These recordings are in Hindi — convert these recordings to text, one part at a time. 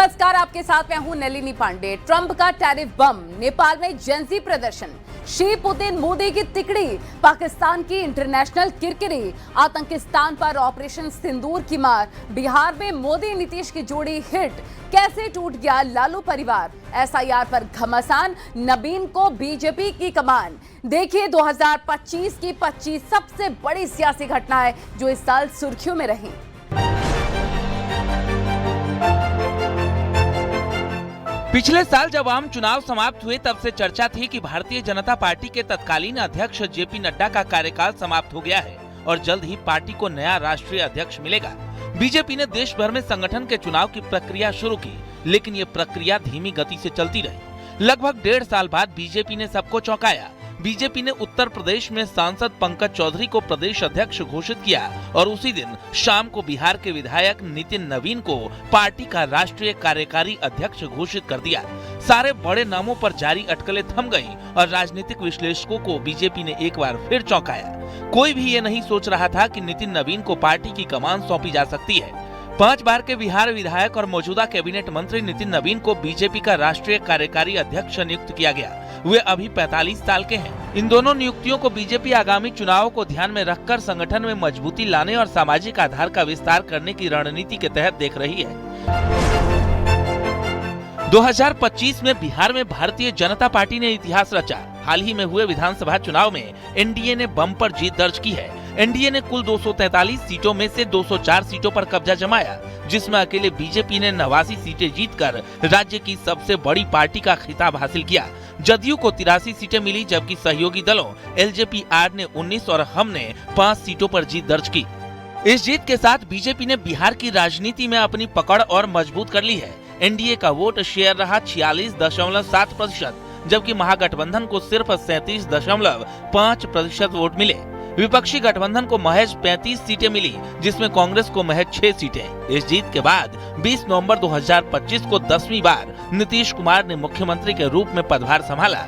नमस्कार, आपके साथ मैं हूं नलिनी पांडे। ट्रंप का टैरिफ बम, नेपाल में जेंजी प्रदर्शन, शी पुतिन मोदी की तिकड़ी, पाकिस्तान की इंटरनेशनल किरकिरी, आतंकिस्तान पर ऑपरेशन सिंदूर की मार, बिहार में मोदी नीतीश की जोड़ी हिट, कैसे टूट गया लालू परिवार, एसआईआर पर घमासान, नवीन को बीजेपी की कमान। देखिए 2025 की 25 सबसे बड़ी सियासी घटनाएं जो इस साल सुर्खियों में रही। पिछले साल जब आम चुनाव समाप्त हुए तब से चर्चा थी कि भारतीय जनता पार्टी के तत्कालीन अध्यक्ष जेपी नड्डा का कार्यकाल समाप्त हो गया है और जल्द ही पार्टी को नया राष्ट्रीय अध्यक्ष मिलेगा। बीजेपी ने देश भर में संगठन के चुनाव की प्रक्रिया शुरू की, लेकिन ये प्रक्रिया धीमी गति से चलती रही। लगभग 1.5 साल बाद बीजेपी ने सबको चौंकाया। बीजेपी ने उत्तर प्रदेश में सांसद पंकज चौधरी को प्रदेश अध्यक्ष घोषित किया और उसी दिन शाम को बिहार के विधायक नितिन नवीन को पार्टी का राष्ट्रीय कार्यकारी अध्यक्ष घोषित कर दिया। सारे बड़े नामों पर जारी अटकलें थम गईं और राजनीतिक विश्लेषकों को बीजेपी ने एक बार फिर चौंकाया। कोई भी ये नहीं सोच रहा था कि नितिन नवीन को पार्टी की कमान सौंपी जा सकती है। 5 बार के बिहार विधायक और मौजूदा कैबिनेट मंत्री नितिन नवीन को बीजेपी का राष्ट्रीय कार्यकारी अध्यक्ष नियुक्त किया गया। वे अभी 45 साल के हैं। इन दोनों नियुक्तियों को बीजेपी आगामी चुनाव को ध्यान में रखकर संगठन में मजबूती लाने और सामाजिक आधार का विस्तार करने की रणनीति के तहत देख रही है। 2025 में बिहार में भारतीय जनता पार्टी ने इतिहास रचा। हाल ही में हुए विधानसभा चुनाव में एनडीए ने बम्पर जीत दर्ज की है। एनडीए ने कुल 243 सीटों में से 204 सीटों पर कब्जा जमाया, जिसमें अकेले बीजेपी ने 89 सीटें जीतकर राज्य की सबसे बड़ी पार्टी का खिताब हासिल किया। जदयू को 83 सीटें मिली, जबकि सहयोगी दलों एलजेपी-आर ने 19 और हम ने 5 सीटों पर जीत दर्ज की। इस जीत के साथ बीजेपी ने बिहार की राजनीति में अपनी पकड़ और मजबूत कर ली है। एनडीए का वोट शेयर रहा 46.7%, जबकि महागठबंधन को सिर्फ 37.5% वोट मिले। विपक्षी गठबंधन को महज 35 सीटें मिली, जिसमें कांग्रेस को महज 6 सीटें। इस जीत के बाद 20 नवंबर 2025 को 10वीं बार नीतीश कुमार ने मुख्यमंत्री के रूप में पदभार संभाला।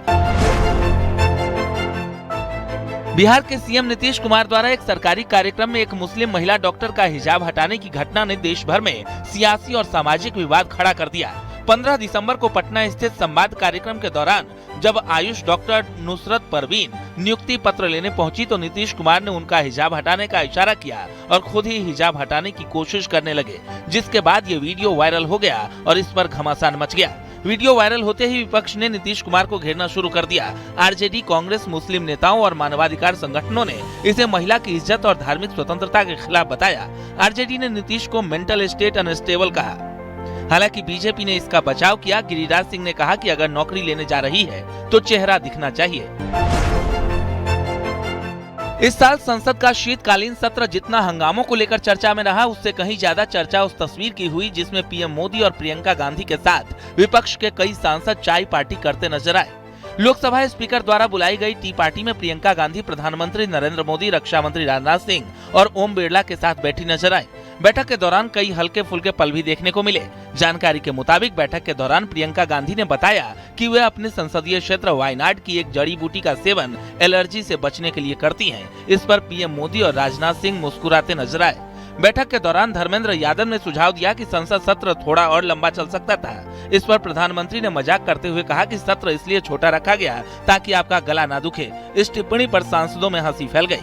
बिहार के सीएम नीतीश कुमार द्वारा एक सरकारी कार्यक्रम में एक मुस्लिम महिला डॉक्टर का हिजाब हटाने की घटना ने देश भर में सियासी और सामाजिक विवाद खड़ा कर दिया। 15 दिसंबर को पटना स्थित संवाद कार्यक्रम के दौरान जब आयुष डॉक्टर नुसरत परवीन नियुक्ति पत्र लेने पहुंची तो नीतीश कुमार ने उनका हिजाब हटाने का इशारा किया और खुद ही हिजाब हटाने की कोशिश करने लगे, जिसके बाद ये वीडियो वायरल हो गया और इस पर घमासान मच गया। वीडियो वायरल होते ही विपक्ष ने नीतीश कुमार को घेरना शुरू कर दिया। आरजेडी, कांग्रेस, मुस्लिम नेताओं और मानवाधिकार संगठनों ने इसे महिला की इज्जत और धार्मिक स्वतंत्रता के खिलाफ बताया। आरजेडी ने नीतीश को मेंटल स्टेट अनस्टेबल कहा। हालांकि बीजेपी ने इसका बचाव किया। गिरिराज सिंह ने कहा कि अगर नौकरी लेने जा रही है तो चेहरा दिखना चाहिए। इस साल संसद का शीतकालीन सत्र जितना हंगामों को लेकर चर्चा में रहा, उससे कहीं ज्यादा चर्चा उस तस्वीर की हुई जिसमें पीएम मोदी और प्रियंका गांधी के साथ विपक्ष के कई सांसद चाय पार्टी करते नजर आए। लोकसभा स्पीकर द्वारा बुलाई गई टी पार्टी में प्रियंका गांधी प्रधानमंत्री नरेंद्र मोदी, रक्षा मंत्री राजनाथ सिंह और ओम बिरला के साथ बैठी नजर आई। बैठक के दौरान कई हल्के फुल्के पल भी देखने को मिले। जानकारी के मुताबिक बैठक के दौरान प्रियंका गांधी ने बताया कि वे अपने संसदीय क्षेत्र वायनाड की एक जड़ी बूटी का सेवन एलर्जी से बचने के लिए करती हैं। इस पर पीएम मोदी और राजनाथ सिंह मुस्कुराते नजर आए। बैठक के दौरान धर्मेंद्र यादव ने सुझाव दिया कि संसद सत्र थोड़ा और लंबा चल सकता था। इस पर प्रधानमंत्री ने मजाक करते हुए कहा कि सत्र इसलिए छोटा रखा गया ताकि आपका गला ना दुखे। इस टिप्पणी पर सांसदों में हंसी फैल गई।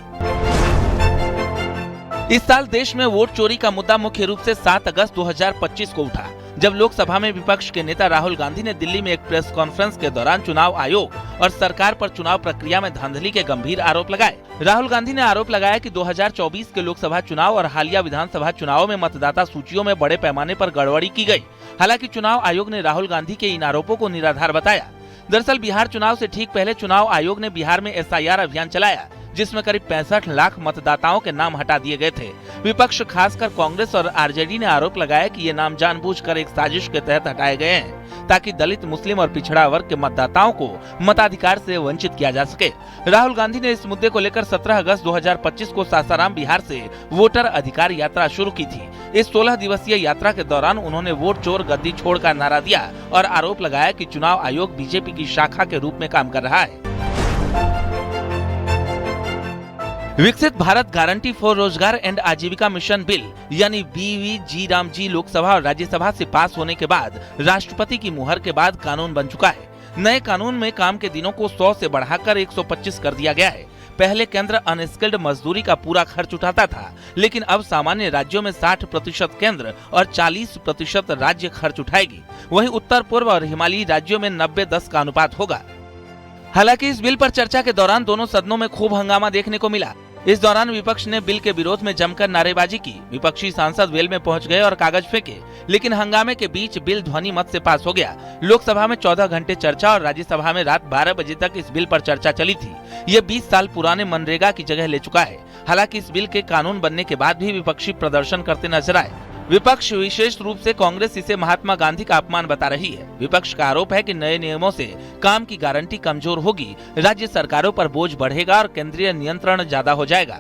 इस साल देश में वोट चोरी का मुद्दा मुख्य रूप से 7 अगस्त 2025 को उठा, जब लोकसभा में विपक्ष के नेता राहुल गांधी ने दिल्ली में एक प्रेस कॉन्फ्रेंस के दौरान चुनाव आयोग और सरकार पर चुनाव प्रक्रिया में धांधली के गंभीर आरोप लगाए। राहुल गांधी ने आरोप लगाया कि 2024 के लोकसभा चुनाव और हालिया विधानसभा चुनाव में मतदाता सूचियों में बड़े पैमाने पर गड़बड़ी की गई। हालांकि चुनाव आयोग ने राहुल गांधी के इन आरोपों को निराधार बताया। दरअसल बिहार चुनाव से ठीक पहले चुनाव आयोग ने बिहार में एसआईआर अभियान चलाया, जिसमें करीब 65 लाख मतदाताओं के नाम हटा दिए गए थे। विपक्ष खासकर कांग्रेस और आरजेडी ने आरोप लगाया कि ये नाम जानबूझकर एक साजिश के तहत हटाए गए हैं ताकि दलित, मुस्लिम और पिछड़ा वर्ग के मतदाताओं को मताधिकार से वंचित किया जा सके। राहुल गांधी ने इस मुद्दे को लेकर 17 अगस्त 2025 को सासाराम, बिहार से वोटर अधिकार यात्रा शुरू की थी। इस 16 दिवसीय यात्रा के दौरान उन्होंने वोट चोर गद्दी छोड़ का नारा दिया और आरोप लगाया कि चुनाव आयोग बीजेपी की शाखा के रूप में काम कर रहा है। विकसित भारत गारंटी फॉर रोजगार एंड आजीविका मिशन बिल यानी बीवीजी रामजी लोकसभा और राज्यसभा से पास होने के बाद राष्ट्रपति की मुहर के बाद कानून बन चुका है। नए कानून में काम के दिनों को 100 से बढ़ाकर 125 कर दिया गया है। पहले केंद्र अनस्किल्ड मजदूरी का पूरा खर्च उठाता था, लेकिन अब सामान्य राज्यों में 60% केंद्र और 40% राज्य खर्च उठाएगी। वहीं उत्तर पूर्व और हिमालयी राज्यों में 90-10 का अनुपात होगा। हालांकि इस बिल पर चर्चा के दौरान दोनों सदनों में खूब हंगामा देखने को मिला। इस दौरान विपक्ष ने बिल के विरोध में जमकर नारेबाजी की। विपक्षी सांसद वेल में पहुंच गए और कागज फेंके, लेकिन हंगामे के बीच बिल ध्वनि मत से पास हो गया। लोकसभा में 14 घंटे चर्चा और राज्यसभा में रात 12 बजे तक इस बिल पर चर्चा चली थी। ये 20 साल पुराने मनरेगा की जगह ले चुका है। हालांकि इस बिल के कानून बनने के बाद भी विपक्षी प्रदर्शन करते नजर आए। विपक्ष विशेष रूप से कांग्रेस इसे महात्मा गांधी का अपमान बता रही है। विपक्ष का आरोप है कि नए नियमों से काम की गारंटी कमजोर होगी, राज्य सरकारों पर बोझ बढ़ेगा और केंद्रीय नियंत्रण ज्यादा हो जाएगा।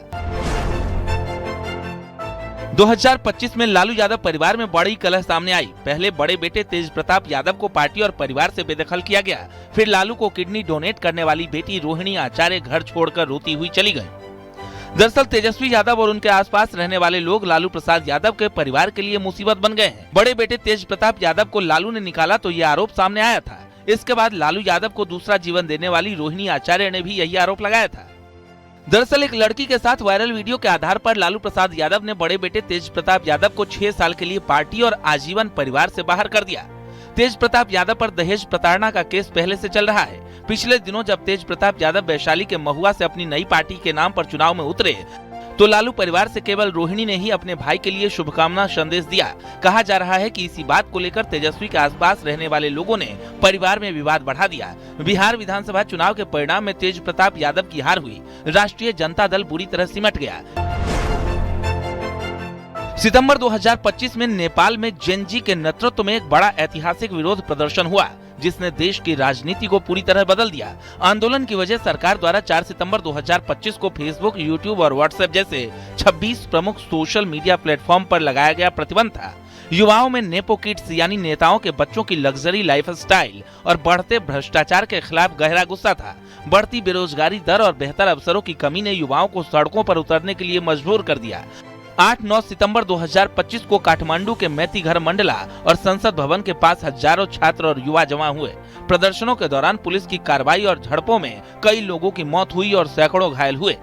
2025 में लालू यादव परिवार में बड़ी कलह सामने आई। पहले बड़े बेटे तेज प्रताप यादव को पार्टी और परिवार से बेदखल किया गया। फिर लालू को किडनी डोनेट करने वाली बेटी रोहिणी आचार्य घर छोड़कर रोती हुई चली गई। दरअसल तेजस्वी यादव और उनके आसपास रहने वाले लोग लालू प्रसाद यादव के परिवार के लिए मुसीबत बन गए हैं। बड़े बेटे तेज प्रताप यादव को लालू ने निकाला तो ये आरोप सामने आया था। इसके बाद लालू यादव को दूसरा जीवन देने वाली रोहिणी आचार्य ने भी यही आरोप लगाया था। दरअसल एक लड़की के साथ वायरल वीडियो के आधार पर लालू प्रसाद यादव ने बड़े बेटे तेज प्रताप यादव को 6 साल के लिए पार्टी और आजीवन परिवार से बाहर कर दिया। तेज प्रताप यादव पर दहेज प्रताड़ना का केस पहले से चल रहा है। पिछले दिनों जब तेज प्रताप यादव वैशाली के महुआ से अपनी नई पार्टी के नाम पर चुनाव में उतरे तो लालू परिवार से केवल रोहिणी ने ही अपने भाई के लिए शुभकामना संदेश दिया। कहा जा रहा है कि इसी बात को लेकर तेजस्वी के आसपास रहने वाले लोगों ने परिवार में विवाद बढ़ा दिया। बिहार विधानसभा चुनाव के परिणाम में तेज प्रताप यादव की हार हुई। राष्ट्रीय जनता दल बुरी तरह सिमट गया। सितंबर 2025 में नेपाल में जेनजी के नेतृत्व में एक बड़ा ऐतिहासिक विरोध प्रदर्शन हुआ, जिसने देश की राजनीति को पूरी तरह बदल दिया। आंदोलन की वजह सरकार द्वारा 4 सितंबर 2025 को फेसबुक, यूट्यूब और व्हाट्सएप जैसे 26 प्रमुख सोशल मीडिया प्लेटफॉर्म पर लगाया गया प्रतिबंध था। युवाओं में नेपो किड्स यानी नेताओं के बच्चों की लग्जरी लाइफस्टाइल और बढ़ते भ्रष्टाचार के खिलाफ गहरा गुस्सा था। बढ़ती बेरोजगारी दर और बेहतर अवसरों की कमी ने युवाओं को सड़कों पर उतरने के लिए मजबूर कर दिया। 8-9 सितंबर 2025 को काठमांडू के मैतीघर मंडला और संसद भवन के पास हजारों छात्र और युवा जमा हुए। प्रदर्शनों के दौरान पुलिस की कार्रवाई और झड़पों में कई लोगों की मौत हुई और सैकड़ों घायल हुए।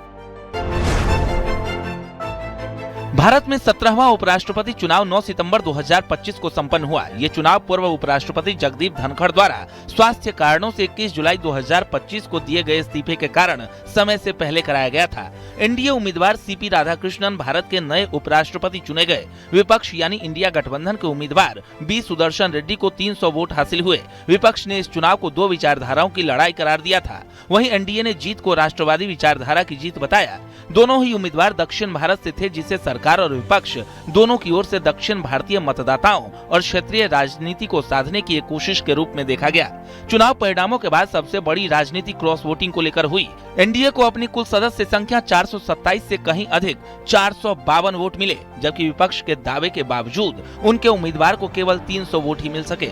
भारत में 17वां उपराष्ट्रपति चुनाव 9 सितंबर 2025 को संपन्न हुआ। ये चुनाव पूर्व उपराष्ट्रपति जगदीप धनखड़ द्वारा स्वास्थ्य कारणों से 21 जुलाई 2025 को दिए गए इस्तीफे के कारण समय से पहले कराया गया था। एनडीए उम्मीदवार सीपी राधाकृष्णन भारत के नए उपराष्ट्रपति चुने गए। विपक्ष यानी इंडिया गठबंधन के उम्मीदवार बी सुदर्शन रेड्डी को 300 वोट हासिल हुए। विपक्ष ने इस चुनाव को 2 विचारधाराओं की लड़ाई करार दिया था। वहीं एनडीए ने जीत को राष्ट्रवादी विचारधारा की जीत बताया। दोनों ही उम्मीदवार दक्षिण भारत से थे, जिसे सरकार और विपक्ष दोनों की ओर से दक्षिण भारतीय मतदाताओं और क्षेत्रीय राजनीति को साधने की एक कोशिश के रूप में देखा गया। चुनाव परिणामों के बाद सबसे बड़ी राजनीति क्रॉस वोटिंग को लेकर हुई। एनडीए को अपनी कुल सदस्य संख्या 427 से कहीं अधिक 452 वोट मिले, जबकि विपक्ष के दावे के बावजूद उनके उम्मीदवार को केवल 300 वोट ही मिल सके।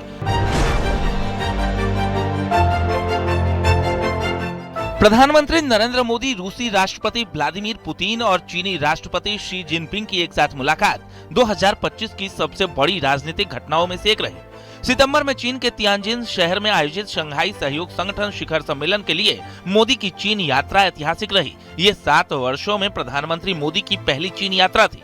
प्रधानमंत्री नरेंद्र मोदी, रूसी राष्ट्रपति व्लादिमीर पुतिन और चीनी राष्ट्रपति शी जिनपिंग की एक साथ मुलाकात 2025 की सबसे बड़ी राजनीतिक घटनाओं में से एक रही। सितंबर में चीन के तियानजिन शहर में आयोजित शंघाई सहयोग संगठन शिखर सम्मेलन के लिए मोदी की चीन यात्रा ऐतिहासिक रही। ये 7 वर्षों में प्रधानमंत्री मोदी की पहली चीन यात्रा थी।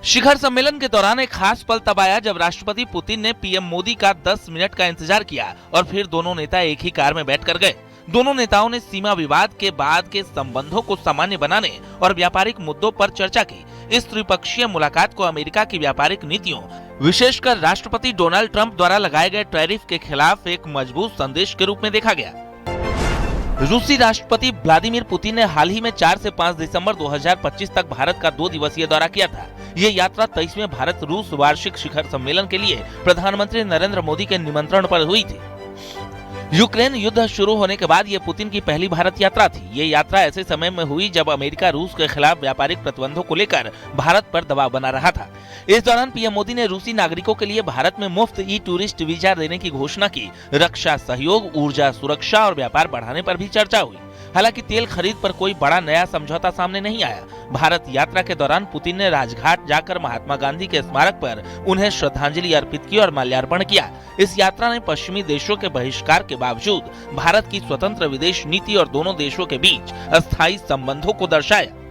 शिखर सम्मेलन के दौरान एक खास पल तब आया जब राष्ट्रपति पुतिन ने पीएम मोदी का 10 मिनट का इंतजार किया और फिर दोनों नेता एक ही कार में बैठकर गए। दोनों नेताओं ने सीमा विवाद के बाद के संबंधों को सामान्य बनाने और व्यापारिक मुद्दों पर चर्चा की। इस त्रिपक्षीय मुलाकात को अमेरिका की व्यापारिक नीतियों, विशेषकर राष्ट्रपति डोनाल्ड ट्रंप द्वारा लगाए गए टैरिफ के खिलाफ एक मजबूत संदेश के रूप में देखा गया। रूसी राष्ट्रपति व्लादिमीर पुतिन ने हाल ही में 4 से 5 दिसंबर 2025 तक भारत का 2 दिवसीय दौरा किया था। ये यात्रा 23वें भारत रूस वार्षिक शिखर सम्मेलन के लिए प्रधानमंत्री नरेंद्र मोदी के निमंत्रण पर हुई थी। यूक्रेन युद्ध शुरू होने के बाद ये पुतिन की पहली भारत यात्रा थी। ये यात्रा ऐसे समय में हुई जब अमेरिका रूस के खिलाफ व्यापारिक प्रतिबंधों को लेकर भारत पर दबाव बना रहा था। इस दौरान पीएम मोदी ने रूसी नागरिकों के लिए भारत में मुफ्त ई टूरिस्ट वीजा देने की घोषणा की। रक्षा सहयोग, ऊर्जा सुरक्षा और व्यापार बढ़ाने पर भी चर्चा हुई। हालांकि तेल खरीद पर कोई बड़ा नया समझौता सामने नहीं आया। भारत यात्रा के दौरान पुतिन ने राजघाट जाकर महात्मा गांधी के स्मारक पर उन्हें श्रद्धांजलि अर्पित की और माल्यार्पण किया। इस यात्रा ने पश्चिमी देशों के बहिष्कार के बावजूद भारत की स्वतंत्र विदेश नीति और दोनों देशों के बीच अस्थायी संबंधों को दर्शाया।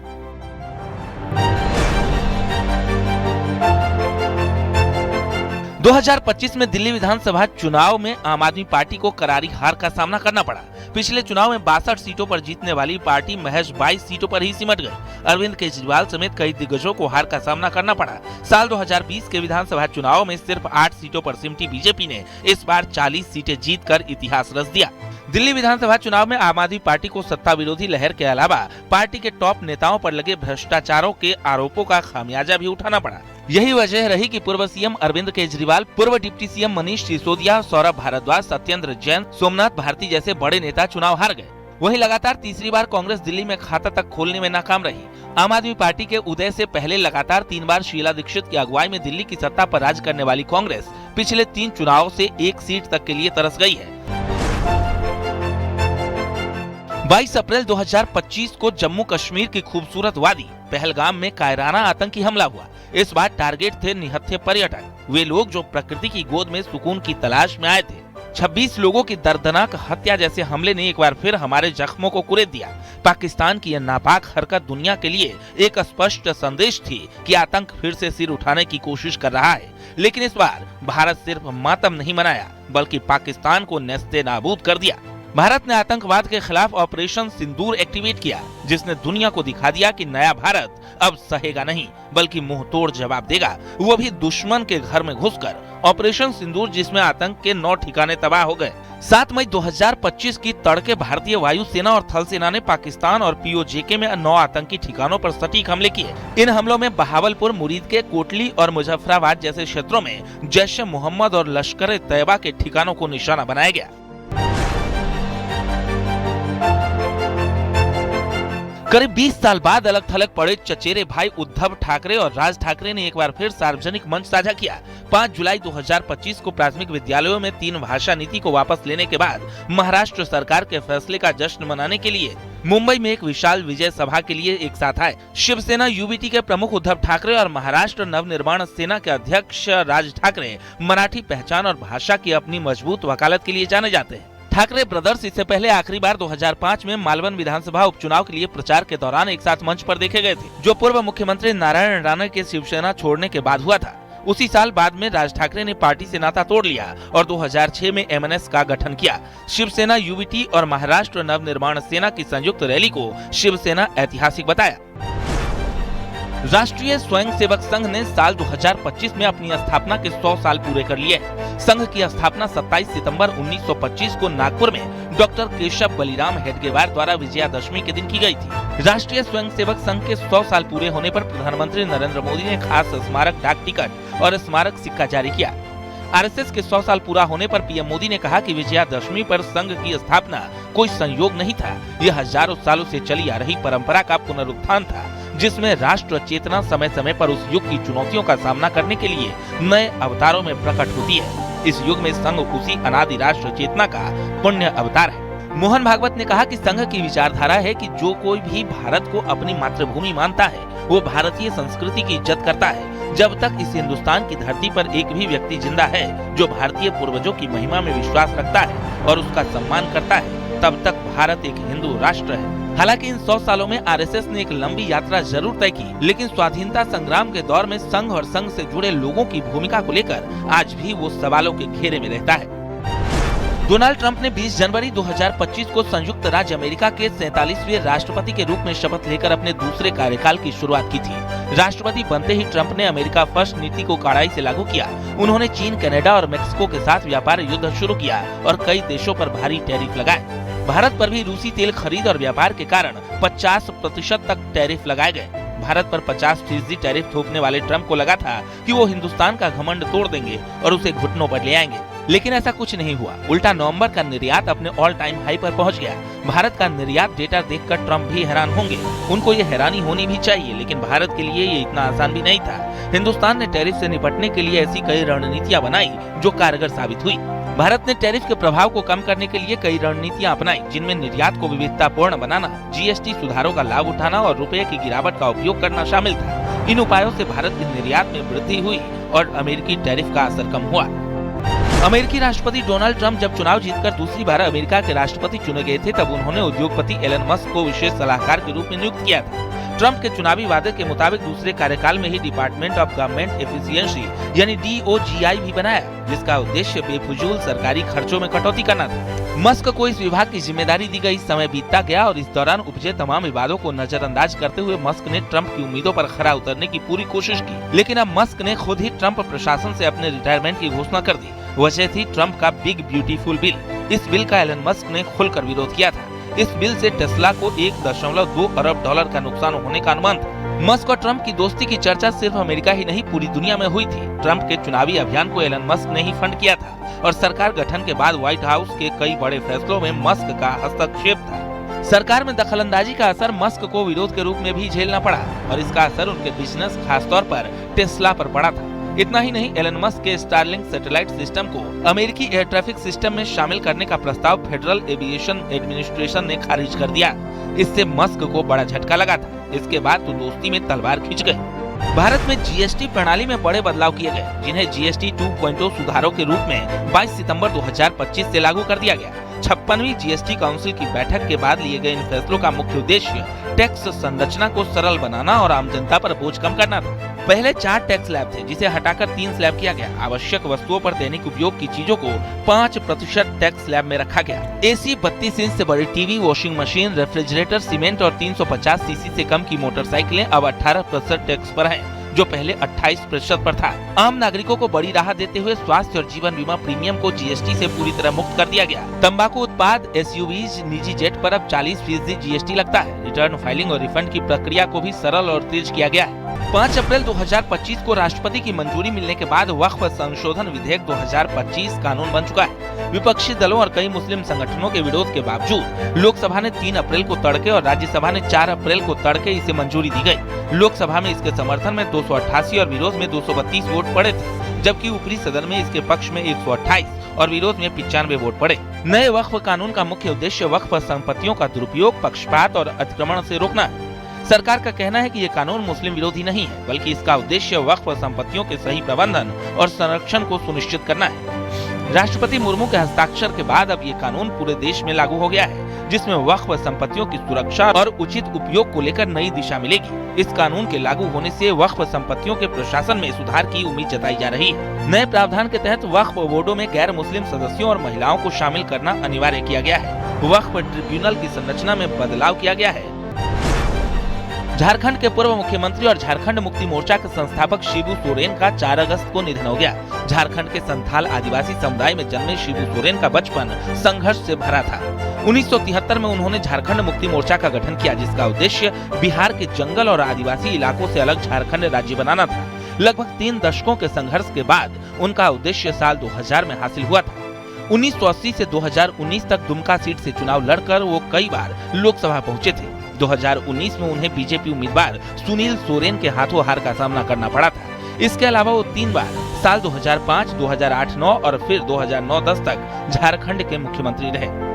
दो 2025 में दिल्ली विधानसभा चुनाव में आम आदमी पार्टी को करारी हार का सामना करना पड़ा। पिछले चुनाव में 62 सीटों पर जीतने वाली पार्टी महज 22 सीटों पर ही सिमट गई। अरविंद केजरीवाल समेत कई दिग्गजों को हार का सामना करना पड़ा। साल 2020 के विधानसभा चुनाव में सिर्फ 8 सीटों पर सिमटी बीजेपी ने इस बार 40 सीटें जीतकर इतिहास रच दिया। दिल्ली विधानसभा चुनाव में आम आदमी पार्टी को सत्ता विरोधी लहर के अलावा पार्टी के टॉप नेताओं पर लगे भ्रष्टाचारों के आरोपों का खामियाजा भी उठाना पड़ा। यही वजह रही कि पूर्व सीएम अरविंद केजरीवाल, पूर्व डिप्टी सीएम मनीष सिसोदिया, सौरभ भारद्वाज, सत्येंद्र जैन, सोमनाथ भारती जैसे बड़े नेता चुनाव हार गए। वहीं लगातार तीसरी बार कांग्रेस दिल्ली में खाता तक खोलने में नाकाम रही। आम आदमी पार्टी के उदय से पहले लगातार 3 बार शीला दीक्षित की अगुवाई में दिल्ली की सत्ता पर राज करने वाली कांग्रेस पिछले 3 चुनावों से 1 सीट तक के लिए तरस गई है। 22 अप्रैल 2025 को जम्मू कश्मीर की खूबसूरत वादी पहलगाम में कायराना आतंकी हमला हुआ। इस बार टारगेट थे निहत्थे पर्यटक, वे लोग जो प्रकृति की गोद में सुकून की तलाश में आए थे। 26 लोगों की दर्दनाक हत्या जैसे हमले ने एक बार फिर हमारे जख्मों को कुरेद दिया। पाकिस्तान की यह नापाक हरकत दुनिया के लिए एक स्पष्ट संदेश थी कि आतंक फिर से सिर उठाने की कोशिश कर रहा है। लेकिन इस बार भारत सिर्फ मातम नहीं मनाया, बल्कि पाकिस्तान को नेस्ते नाबूद कर दिया। भारत ने आतंकवाद के खिलाफ ऑपरेशन सिंदूर एक्टिवेट किया, जिसने दुनिया को दिखा दिया कि नया भारत अब सहेगा नहीं, बल्कि मुंह तोड़ जवाब देगा, वो भी दुश्मन के घर में घुसकर। ऑपरेशन सिंदूर, जिसमें आतंक के 9 ठिकाने तबाह हो गए। 7 मई 2025 की तड़के भारतीय वायुसेना और थल सेना ने पाकिस्तान और पीओजेके में 9 आतंकी ठिकानों पर सटीक हमले किए। इन हमलों में बहावलपुर, मुरीद के कोटली और मुजफ्फराबाद जैसे क्षेत्रों में जैश ए मोहम्मद और लश्कर ए तैयबा के ठिकानों को निशाना बनाया गया। करीब 20 साल बाद अलग थलग पड़े चचेरे भाई उद्धव ठाकरे और राज ठाकरे ने एक बार फिर सार्वजनिक मंच साझा किया। 5 जुलाई 2025 को प्राथमिक विद्यालयों में 3 भाषा नीति को वापस लेने के बाद महाराष्ट्र सरकार के फैसले का जश्न मनाने के लिए मुंबई में एक विशाल विजय सभा के लिए एक साथ आए। शिवसेना यूबीटी के प्रमुख उद्धव ठाकरे और महाराष्ट्र नवनिर्माण सेना के अध्यक्ष राज ठाकरे मराठी पहचान और भाषा की अपनी मजबूत वकालत के लिए जाने जाते हैं। ठाकरे ब्रदर्स इससे पहले आखिरी बार 2005 में मालवन विधानसभा उपचुनाव के लिए प्रचार के दौरान एक साथ मंच पर देखे गए थे, जो पूर्व मुख्यमंत्री नारायण राणे के शिवसेना छोड़ने के बाद हुआ था। उसी साल बाद में राज ठाकरे ने पार्टी से नाता तोड़ लिया और 2006 में एमएनएस का गठन किया। शिवसेना यूबीटी और महाराष्ट्र नवनिर्माण सेना की संयुक्त रैली को शिवसेना ऐतिहासिक बताया। राष्ट्रीय स्वयंसेवक संघ ने साल 2025 में अपनी स्थापना के 100 साल पूरे कर लिए। संघ की स्थापना 27 सितंबर 1925 को नागपुर में डॉक्टर केशव बलिराम हेडगेवार द्वारा विजयादशमी के दिन की गई थी। राष्ट्रीय स्वयंसेवक संघ के 100 साल पूरे होने पर प्रधानमंत्री नरेंद्र मोदी ने खास स्मारक डाक टिकट और स्मारक सिक्का जारी किया। आरएसएस के 100 साल पूरा होने पर पीएम मोदी ने कहा कि विजयादशमी पर संघ की स्थापना कोई संयोग नहीं था, यह हजारों सालों से चली आ रही परंपरा का पुनरुत्थान था, जिसमें राष्ट्र चेतना समय समय पर उस युग की चुनौतियों का सामना करने के लिए नए अवतारों में प्रकट होती है। इस युग में संघ उसी अनादि राष्ट्र चेतना का पुण्य अवतार है। मोहन भागवत ने कहा कि संघ की विचारधारा है कि जो कोई भी भारत को अपनी मातृभूमि मानता है, वो भारतीय संस्कृति की इज्जत करता है। जब तक इस हिंदुस्तान की धरती पर एक भी व्यक्ति जिंदा है जो भारतीय पूर्वजों की महिमा में विश्वास रखता है और उसका सम्मान करता है, तब तक भारत एक हिंदू राष्ट्र है। हालांकि इन 100 सालों में आरएसएस ने एक लंबी यात्रा जरूर तय की, लेकिन स्वाधीनता संग्राम के दौर में संघ और संघ से जुड़े लोगों की भूमिका को लेकर आज भी वो सवालों के घेरे में रहता है। डोनाल्ड ट्रंप ने 20 जनवरी 2025 को संयुक्त राज्य अमेरिका के 47वें राष्ट्रपति के रूप में शपथ लेकर अपने दूसरे कार्यकाल की शुरुआत की थी। राष्ट्रपति बनते ही ट्रंप ने अमेरिका फर्स्ट नीति को कड़ाई से लागू किया। उन्होंने चीन, कनाडा और मेक्सिको के साथ व्यापार युद्ध शुरू किया और कई देशों पर भारी टैरिफ लगाए। भारत पर भी रूसी तेल खरीद और व्यापार के कारण 50% तक टैरिफ लगाए गए। भारत पर 50% टैरिफ थोपने वाले ट्रंप को लगा था कि वो हिंदुस्तान का घमंड तोड़ देंगे और उसे घुटनों पर ले आएंगे। लेकिन ऐसा कुछ नहीं हुआ। उल्टा नवंबर का निर्यात अपने ऑल टाइम हाई पर पहुंच गया। भारत का निर्यात डेटा देखकर ट्रम्प भी हैरान होंगे। उनको ये हैरानी होनी भी चाहिए, लेकिन भारत के लिए ये इतना आसान भी नहीं था। हिंदुस्तान ने टैरिफ से निपटने के लिए ऐसी कई रणनीतियां बनाई जो कारगर साबित हुई। भारत ने टैरिफ के प्रभाव को कम करने के लिए कई रणनीतियां अपनाई, जिनमें निर्यात को विविधतापूर्ण बनाना, जीएसटी सुधारों का लाभ उठाना और रुपए की गिरावट का उपयोग करना शामिल था। इन उपायों से भारत के निर्यात में वृद्धि हुई और अमेरिकी टैरिफ का असर कम हुआ। अमेरिकी राष्ट्रपति डोनाल्ड ट्रंप जब चुनाव जीतकर दूसरी बार अमेरिका के राष्ट्रपति चुने गए थे, तब उन्होंने उद्योगपति एलन मस्क को विशेष सलाहकार के रूप में नियुक्त किया था। ट्रंप के चुनावी वादे के मुताबिक दूसरे कार्यकाल में ही डिपार्टमेंट ऑफ गवर्नमेंट एफिशिएंसी यानी DOGI भी बनाया, जिसका उद्देश्य बेफिजूल सरकारी खर्चों में कटौती करना था। मस्क को इस विभाग की जिम्मेदारी दी गई। समय बीतता गया और इस दौरान उपजे तमाम विवादों को नजरअंदाज करते हुए मस्क ने ट्रंप की उम्मीदों पर खरा उतरने की पूरी कोशिश की। लेकिन अब मस्क ने खुद ही ट्रंप प्रशासन से अपने रिटायरमेंट की घोषणा कर दी। वजह थी ट्रंप का बिग ब्यूटीफुल बिल। इस बिल का एलन मस्क ने खुलकर विरोध किया था। इस बिल से टेस्ला को 1.2 अरब डॉलर का नुकसान होने का अनुमान था। मस्क और ट्रंप की दोस्ती की चर्चा सिर्फ अमेरिका ही नहीं, पूरी दुनिया में हुई थी। ट्रंप के चुनावी अभियान को एलन मस्क ने ही फंड किया था और सरकार गठन के बाद व्हाइट हाउस के कई बड़े फैसलों में मस्क का हस्तक्षेप था। सरकार में दखलंदाजी का असर मस्क को विरोध के रूप में भी झेलना पड़ा और इसका असर उनके बिजनेस, खासतौर पर टेस्ला पर पड़ा था। इतना ही नहीं, एलन मस्क के स्टारलिंक सैटेलाइट सिस्टम को अमेरिकी एयर ट्रैफिक सिस्टम में शामिल करने का प्रस्ताव फेडरल एविएशन एडमिनिस्ट्रेशन ने खारिज कर दिया। इससे मस्क को बड़ा झटका लगा था। इसके बाद तो दोस्ती में तलवार खिंच गई। भारत में जीएसटी प्रणाली में बड़े बदलाव किए गए, जिन्हें जीएसटी 2.0 सुधारों के रूप में 22 सितंबर 2025 से लागू कर दिया गया। 56वीं जीएसटी काउंसिल की बैठक के बाद लिए गए इन फैसलों का मुख्य उद्देश्य टैक्स संरचना को सरल बनाना और आम जनता पर बोझ कम करना था। पहले 4 टैक्स स्लैब थे, जिसे हटाकर 3 स्लैब किया गया। आवश्यक वस्तुओं पर दैनिक उपयोग की चीजों को 5% टैक्स स्लैब में रखा गया। एसी, 32 इंच से बड़ी TV, washing machine, refrigerator, cement और 350 सीसी से कम की मोटरसाइकिलें अब 18% टैक्स पर हैं, जो पहले 28% पर था। आम नागरिकों को बड़ी राहत देते हुए स्वास्थ्य और जीवन बीमा प्रीमियम को जीएसटी से पूरी तरह मुक्त कर दिया गया। तंबाकू उत्पाद, SUVs, निजी जेट पर अब 40% जीएसटी लगता है। रिटर्न फाइलिंग और रिफंड की प्रक्रिया को भी सरल और तेज किया गया है। 5 अप्रैल 2025 को राष्ट्रपति की मंजूरी मिलने के बाद वक्फ संशोधन विधेयक 2025 कानून बन चुका है। विपक्षी दलों और कई मुस्लिम संगठनों के विरोध के बावजूद लोकसभा ने 3 अप्रैल को तड़के और राज्यसभा ने 4 अप्रैल को तड़के इसे मंजूरी दी गई। लोकसभा में इसके समर्थन में 288 और विरोध में 232 वोट पड़े थे, जबकि ऊपरी सदन में इसके पक्ष में 128 और विरोध में 95 वोट पड़े। नए वक्फ कानून का मुख्य उद्देश्य वक्फ संपत्तियों का दुरुपयोग, पक्षपात और अतिक्रमण से रोकना है। सरकार का कहना है कि ये कानून मुस्लिम विरोधी नहीं है, बल्कि इसका उद्देश्य वक्फ संपत्तियों के सही प्रबंधन और संरक्षण को सुनिश्चित करना है। राष्ट्रपति मुर्मू के हस्ताक्षर के बाद अब ये कानून पूरे देश में लागू हो गया है, जिसमें वक्फ संपत्तियों की सुरक्षा और उचित उपयोग को लेकर नई दिशा मिलेगी। इस कानून के लागू होने से वक्फ संपत्तियों के प्रशासन में सुधार की उम्मीद जताई जा रही है। नए प्रावधान के तहत वक्फ बोर्डों में गैर मुस्लिम सदस्यों और महिलाओं को शामिल करना अनिवार्य किया गया है। वक्फ ट्रिब्यूनल की संरचना में बदलाव किया गया है। झारखंड के पूर्व मुख्यमंत्री और झारखंड मुक्ति मोर्चा के संस्थापक शिबू सोरेन का 4 अगस्त को निधन हो गया। झारखंड के संथाल आदिवासी समुदाय में जन्मे शिबू सोरेन का बचपन संघर्ष से भरा था। 1973 में उन्होंने झारखंड मुक्ति मोर्चा का गठन किया, जिसका उद्देश्य बिहार के जंगल और आदिवासी इलाकों से अलग झारखंड राज्य बनाना था। लगभग 3 दशकों के संघर्ष के बाद उनका उद्देश्य साल 2000 में हासिल हुआ था। 1980 से 2019 तक दुमका सीट से चुनाव लड़कर वो कई बार लोकसभा पहुंचे थे। 2019 में उन्हें बीजेपी उम्मीदवार सुनील सोरेन के हाथों हार का सामना करना पड़ा था। इसके अलावा वो 3 बार साल 2005, 2008-9 और फिर 2009-10 तक झारखंड के मुख्यमंत्री रहे।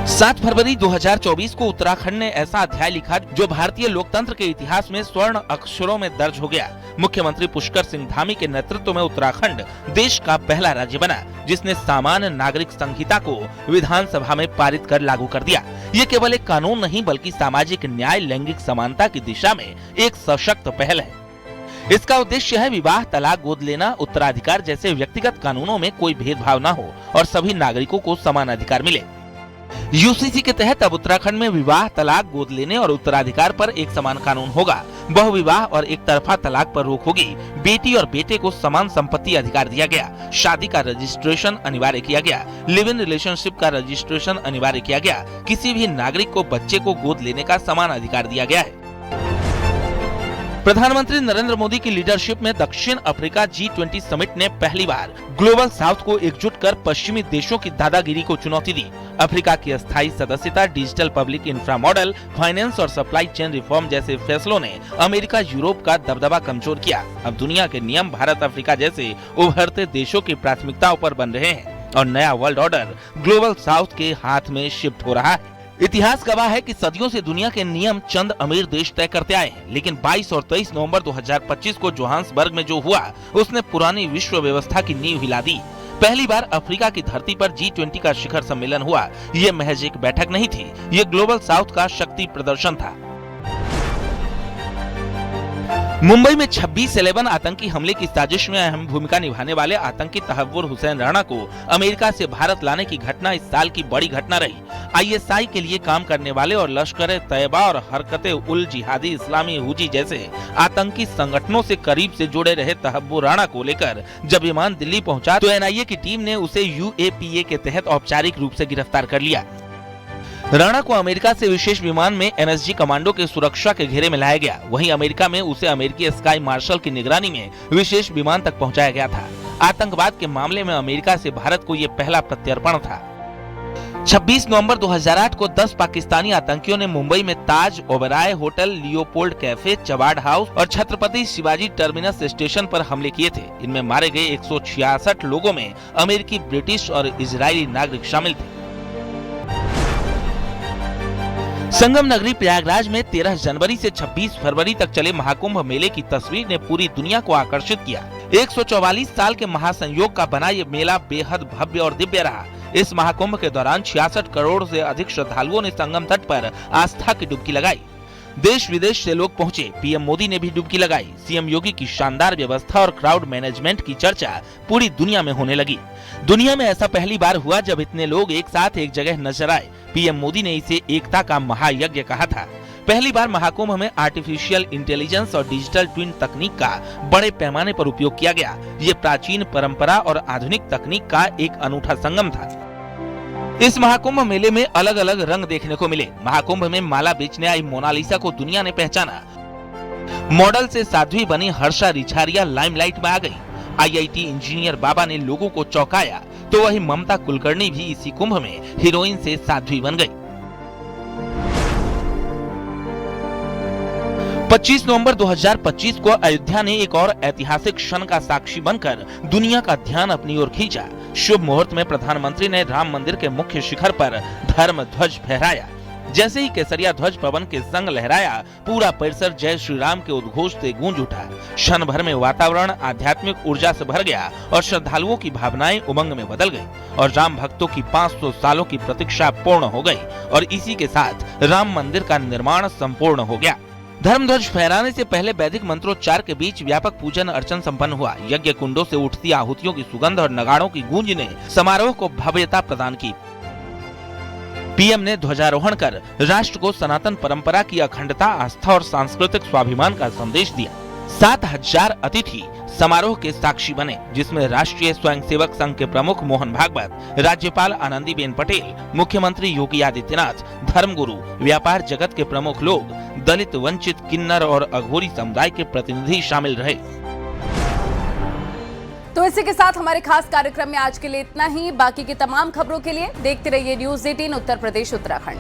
7 फरवरी 2024 को उत्तराखंड ने ऐसा अध्याय लिखा जो भारतीय लोकतंत्र के इतिहास में स्वर्ण अक्षरों में दर्ज हो गया। मुख्यमंत्री पुष्कर सिंह धामी के नेतृत्व में उत्तराखंड देश का पहला राज्य बना जिसने सामान्य नागरिक संहिता को विधानसभा में पारित कर लागू कर दिया। ये केवल एक कानून नहीं बल्कि सामाजिक न्याय, लैंगिक समानता की दिशा में एक सशक्त पहल है। इसका उद्देश्य है विवाह, तलाक, गोद लेना, उत्तराधिकार जैसे व्यक्तिगत कानूनों में कोई भेदभाव न हो और सभी नागरिकों को समान अधिकार मिले। यूसीसी के तहत अब उत्तराखंड में विवाह, तलाक, गोद लेने और उत्तराधिकार पर एक समान कानून होगा। बहुविवाह और एक तरफा तलाक पर रोक होगी। बेटी और बेटे को समान संपत्ति अधिकार दिया गया। शादी का रजिस्ट्रेशन अनिवार्य किया गया। लिव इन रिलेशनशिप का रजिस्ट्रेशन अनिवार्य किया गया। किसी भी नागरिक को बच्चे को गोद लेने का समान अधिकार दिया गया है। प्रधानमंत्री नरेंद्र मोदी की लीडरशिप में दक्षिण अफ्रीका G20 समिट ने पहली बार ग्लोबल साउथ को एकजुट कर पश्चिमी देशों की दादागिरी को चुनौती दी। अफ्रीका की अस्थायी सदस्यता, digital public infra model, finance और सप्लाई चेन रिफॉर्म जैसे फैसलों ने अमेरिका यूरोप का दबदबा कमजोर किया। अब दुनिया के नियम भारत अफ्रीका जैसे उभरते देशों की प्राथमिकताओं पर बन रहे हैं और नया वर्ल्ड ऑर्डर ग्लोबल साउथ के हाथ में शिफ्ट हो रहा है। इतिहास गवाह है कि सदियों से दुनिया के नियम चंद अमीर देश तय करते आए हैं, लेकिन 22 और 23 नवंबर 2025 को जोहान्सबर्ग में जो हुआ उसने पुरानी विश्व व्यवस्था की नींव हिला दी। पहली बार अफ्रीका की धरती पर G20 का शिखर सम्मेलन हुआ। ये महज एक बैठक नहीं थी, ये ग्लोबल साउथ का शक्ति प्रदर्शन था। मुंबई में 26/11 आतंकी हमले की साजिश में अहम भूमिका निभाने वाले आतंकी तहव्वुर हुसैन राणा को अमेरिका से भारत लाने की घटना इस साल की बड़ी घटना रही। ISI के लिए काम करने वाले और लश्कर-ए-तैयबा और हरकत-उल-जिहादी इस्लामी हुजी जैसे आतंकी संगठनों से करीब से जुड़े रहे तहव्वुर राणा को लेकर जब विमान दिल्ली पहुंचा तो NIA की टीम ने उसे UAPA के तहत औपचारिक रूप से गिरफ्तार कर लिया। राणा को अमेरिका से विशेष विमान में NSG कमांडो के सुरक्षा के घेरे में लाया गया। वहीं अमेरिका में उसे अमेरिकी स्काई मार्शल की निगरानी में विशेष विमान तक पहुंचाया गया था। आतंकवाद के मामले में अमेरिका से भारत को ये पहला प्रत्यर्पण था। 26 नवंबर 2008 को 10 पाकिस्तानी आतंकियों ने मुंबई में Taj, Oberoi hotel, Leopold cafe, Chabad house और छत्रपति शिवाजी टर्मिनस स्टेशन पर हमले किए थे। इनमें मारे गए 166 लोगों में अमेरिकी, ब्रिटिश और इजरायली नागरिक शामिल थे। संगम नगरी प्रयागराज में 13 जनवरी से 26 फरवरी तक चले महाकुंभ मेले की तस्वीर ने पूरी दुनिया को आकर्षित किया। 144 साल के महासंयोग का बना ये मेला बेहद भव्य और दिव्य रहा। इस महाकुंभ के दौरान 66 करोड़ से अधिक श्रद्धालुओं ने संगम तट पर आस्था की डुबकी लगाई। देश विदेश से लोग पहुंचे। PM मोदी ने भी डुबकी लगाई। CM योगी की शानदार व्यवस्था और क्राउड मैनेजमेंट की चर्चा पूरी दुनिया में होने लगी। दुनिया में ऐसा पहली बार हुआ जब इतने लोग एक साथ एक जगह नजर आए। PM मोदी ने इसे एकता का महायज्ञ कहा था। पहली बार महाकुंभ में आर्टिफिशियल इंटेलिजेंस और डिजिटल ट्विन तकनीक का बड़े पैमाने पर उपयोग किया गया। ये प्राचीन परंपरा और आधुनिक तकनीक का एक अनूठा संगम था। इस महाकुंभ मेले में अलग अलग रंग देखने को मिले। महाकुंभ में माला बेचने आई मोनालिसा को दुनिया ने पहचाना। मॉडल से साध्वी बनी हर्षा रिछारिया लाइमलाइट में आ गई। IIT इंजीनियर बाबा ने लोगों को चौंकाया तो वही ममता कुलकर्णी भी इसी कुंभ में हीरोइन से साध्वी बन गई। 25 नवंबर 2025 को अयोध्या ने एक और ऐतिहासिक क्षण का साक्षी बनकर दुनिया का ध्यान अपनी ओर खींचा। शुभ मुहूर्त में प्रधानमंत्री ने राम मंदिर के मुख्य शिखर पर धर्म ध्वज फहराया। जैसे ही केसरिया ध्वज पवन के संग लहराया, पूरा परिसर जय श्री राम के उद्घोष से गूंज उठा। क्षण भर में वातावरण आध्यात्मिक ऊर्जा से भर गया और श्रद्धालुओं की भावनाएं उमंग में बदल गई और राम भक्तों की 500 सालों की प्रतीक्षा पूर्ण हो गई और इसी के साथ राम मंदिर का निर्माण संपूर्ण हो गया। धर्म ध्वज फहराने से पहले वैदिक मंत्रोच्चार के बीच व्यापक पूजन अर्चन संपन्न हुआ। यज्ञ कुंडों से उठती आहुतियों की सुगंध और नगाड़ों की गूंज ने समारोह को भव्यता प्रदान की। PM ने ध्वजारोहण कर राष्ट्र को सनातन परंपरा की अखंडता, आस्था और सांस्कृतिक स्वाभिमान का संदेश दिया। 7000 अतिथि समारोह के साक्षी बने, जिसमें राष्ट्रीय स्वयंसेवक संघ के प्रमुख मोहन भागवत, राज्यपाल आनंदीबेन पटेल, मुख्यमंत्री योगी आदित्यनाथ, धर्मगुरु, व्यापार जगत के प्रमुख लोग, दलित, वंचित, किन्नर और अघोरी समुदाय के प्रतिनिधि शामिल रहे। तो इसी के साथ हमारे खास कार्यक्रम में आज के लिए इतना ही। बाकी की तमाम खबरों के लिए देखते रहिए News 18 उत्तर प्रदेश उत्तराखंड।